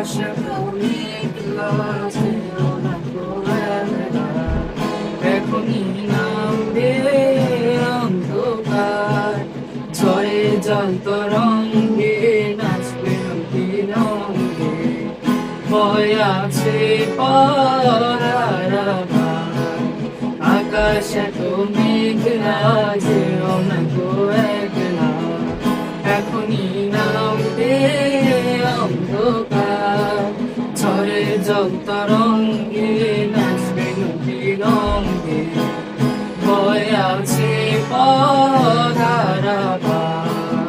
আকাশে মেঘলা ছিল না তো একলা, এখনই নামবে অন্ধকার, ঝড়ে জল তরঙ্গে নাচবে রঙ্গে, ভয় আছে পরার আভার। আকাশে তো মেঘলা যেও না তো একলা, এখনই নামবে অন্ধকার, ঝড়ে জল তরঙ্গে নাচবে রঙ্গে, ভয় আছে পরার আভার।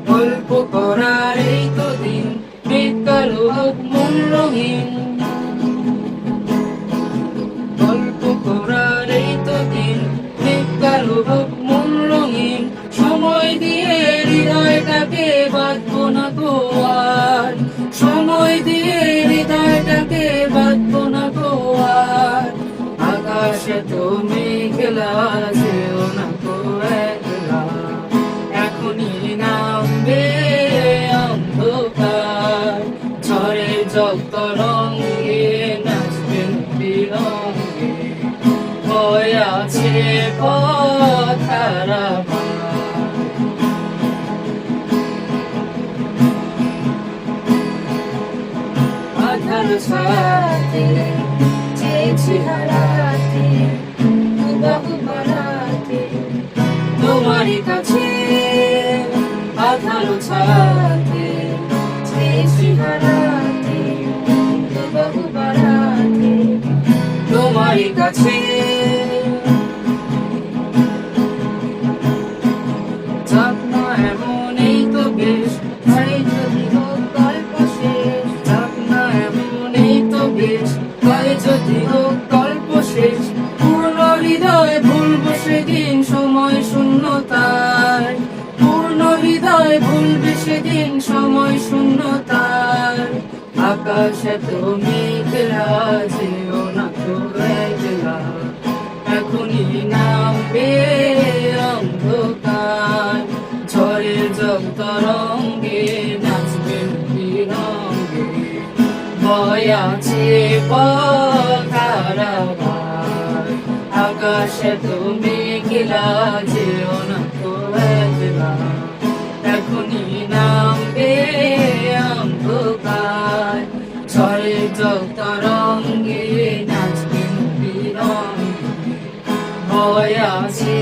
গল্প করার এই তো দিন, বেকার হোক মন রঙিন, গল্প করার এই তো দিন, বেকার হোক মন রঙিন, সময় দিয়ে হৃদয়টাকে বাঁধবো না গো আর, সময় দিয়ে হৃদয়টাকে বাঁধবো না গো আর। আকাশে তো মেঘলা যেও না তো একলা, এখনই নামবে অন্ধকার, ঝড়ে জল তরঙ্গে নাচবে রঙ্গে, ভয় আছে পথার আভার। আধার ছায়াতে চেয়েছি হারাতে, বাহু বাড়াতে তোমারই কাছে, আধার ছায়াতে চেয়েছি হারাতে, বাহু বাড়াতে তোমারই কাছে। যাক না এমন এই তো বেশ, তাই যদি হোক গল্প শেষ, যাক না এমন এই তো বেশ, তাই যদি হোক গল্প শেষ, পূর্ণ হৃদয় ভুলবো সেদিন সময় শূন্যতায়, পূর্ণ হৃদয় ভুলবে সেদিন সময় শূন্যতায়। আকাশে তো মেঘলা যেও না তো একলা, এখনই নামবে অন্ধকার, ঝড়ে জল তরঙ্গে নাচবে রঙ্গে, ভয় আছে পথার আভার। আকাশে তো মেঘলা যেও না তো একলা, এখনই নামবে অন্ধকার, ঝড়ে জল তরঙ্গে নাচবে রঙ্গে, ভয় আছে